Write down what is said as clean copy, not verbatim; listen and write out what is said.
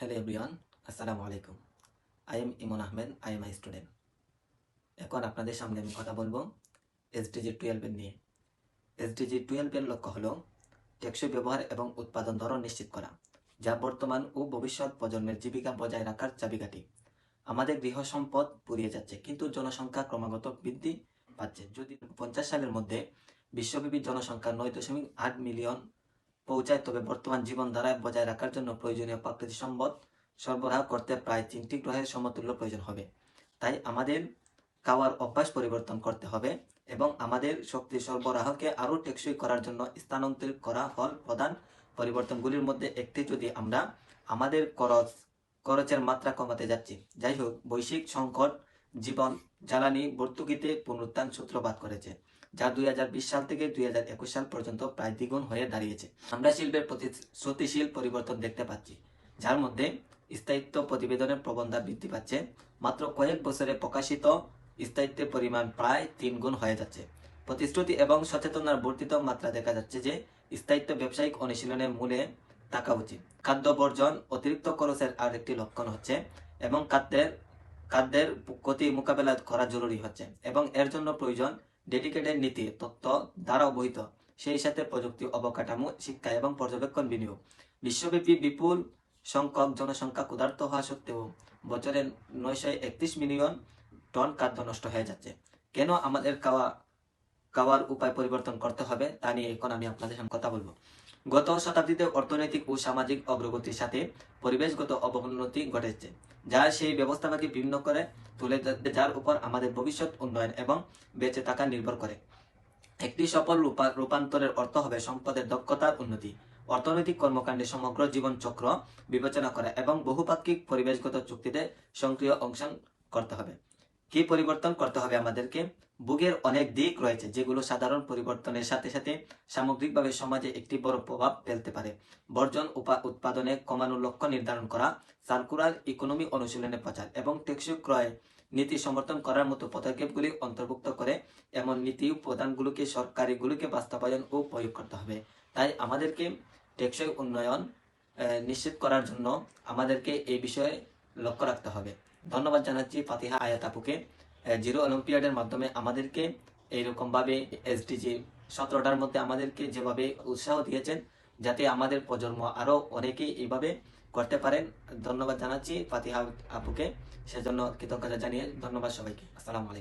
Hello everyone, আসসালামু আলাইকুম। I am Emon Ahmed, I am I student. এখন আপনাদের সামনে আমি কথা বলবো এসডিজি 12 এর নিয়ে। এসডিজি 12 এর লক্ষ্য হলো টেকসই ব্যবহার এবং উৎপাদন ধরন নিশ্চিত করা, যা বর্তমান ও ভবিষ্যৎ প্রজন্মের জীবিকা বজায় রাখার চাবিকাঠি। আমাদের গৃহ সম্পদ ফুরিয়ে যাচ্ছে, কিন্তু জনসংখ্যা ক্রমাগত বৃদ্ধি পাচ্ছে। যদি 50 সালের মধ্যে বিশ্বব্যাপী জনসংখ্যা 9.8 মিলিয়ন পৌঁছায়, তবে বর্তমান জীবনধারায় বজায় রাখার জন্য প্রয়োজনীয় প্রাকৃতিক সম্পদ সরবরাহ করতে প্রায় 3টি গ্রহের সমতুল্য প্রয়োজন হবে। তাই আমাদের খাওয়ার অভ্যাস পরিবর্তন করতে হবে এবং আমাদের শক্তি সরবরাহকে আরও টেকসই করার জন্য স্থানান্তরিত করা হল প্রধান পরিবর্তনগুলির মধ্যে একটি। যদি আমরা আমাদের খরচের মাত্রা কমাতে যাচ্ছি, যাই হোক, বৈশ্বিক সংকট জীবন জ্বালানি ভর্তুকিতে পুনরুত্থান সূত্রপাত করেছে, যা 2020 সাল থেকে 2021 সাল পর্যন্ত প্রায় দ্বিগুণ হয়ে দাঁড়িয়েছে। আমরা শিল্পের প্রতিশ্রুতিশীল পরিবর্তন দেখতে পাচ্ছি, যার মধ্যে স্থায়িত্ব প্রতিবেদনের প্রবণতা বৃদ্ধি পাচ্ছে। মাত্র কয়েক বছরে প্রকাশিত স্থায়িত্বের পরিমাণ প্রায় 3 গুণ হয়ে যাচ্ছে। প্রতিশ্রুতি এবং সচেতনার বর্ধিত মাত্রা দেখা যাচ্ছে যে স্থায়িত্ব ব্যবসায়িক অনুশীলনের মূলে থাকা উচিত। খাদ্য বর্জন অতিরিক্ত খরচের আরেকটি লক্ষণ হচ্ছে এবং খাদ্যের ক্ষতি মোকাবেলা করা জরুরি হচ্ছে এবং এর জন্য প্রয়োজন ডেডিকেটেড নীতি, তথ্য দ্বারা অবহিত, সেই সাথে প্রযুক্তি, অবকাঠামো, শিক্ষা এবং পর্যবেক্ষণ বিনিয়োগ। বিশ্বব্যাপী বিপুল সংখ্যক জনসংখ্যা ক্ষুধার্ত হওয়া সত্ত্বেও বছরে 931 মিলিয়ন টন খাদ্য নষ্ট হয়ে যাচ্ছে। কেন আমাদের খাওয়ার উপায় পরিবর্তন করতে হবে তা নিয়ে এখন আমি আপনাদের সঙ্গে কথা বলবো। গত শতাব্দীতে অর্থনৈতিক ও সামাজিক অগ্রগতির সাথে পরিবেশগত অবনতি ঘটেছে, যা সেই ব্যবস্থাকে ভিন্ন করে তুলে, যার উপর আমাদের ভবিষ্যৎ উন্নয়ন এবং বেঁচে থাকা নির্ভর করে। একটি সফল রূপান্তরের অর্থ হবে সম্পদের দক্ষতার উন্নতি, অর্থনৈতিক কর্মকাণ্ডে সমগ্র জীবন চক্র বিবেচনা করা এবং বহুপাক্ষিক পরিবেশগত চুক্তিতে সক্রিয় অংশগ্রহণ করতে হবে। কি পরিবর্তন করতে হবে আমাদেরকে? ভোগের অনেক দিক রয়েছে, যেগুলো সাধারণ পরিবর্তনের সাথে সাথে সামগ্রিকভাবে সমাজে একটি বড় প্রভাব ফেলতে পারে। বর্জন উৎপাদনে কমানোর লক্ষ্য নির্ধারণ করা, সার্কুলার ইকোনমি অনুশীলনে প্রচার এবং টেকসই ক্রয় নীতি সমর্থন করার মতো পদক্ষেপগুলি অন্তর্ভুক্ত করে এমন নীতি প্রধানগুলোকে সরকারিগুলোকে বাস্তবায়ন ও প্রয়োগ করতে হবে। তাই আমাদেরকে টেকসই উন্নয়ন নিশ্চিত করার জন্য আমাদেরকে এই বিষয়ে লক্ষ্য রাখতে হবে। ধন্যবাদ জানাচ্ছি ফাতিহা আয়াত আপুকে। জিরো অলিম্পিয়াডের মাধ্যমে আমাদেরকে এইরকমভাবে এসডিজি 17টার মধ্যে আমাদেরকে যেভাবে উৎসাহ দিয়েছেন, যাতে আমাদের প্রজন্ম আরও অনেকেই এইভাবে করতে পারেন। ধন্যবাদ জানাচ্ছি ফাতিহা আপুকে, সেজন্য কৃতজ্ঞতা জানিয়ে ধন্যবাদ সবাইকে। আসসালামু আলাইকুম।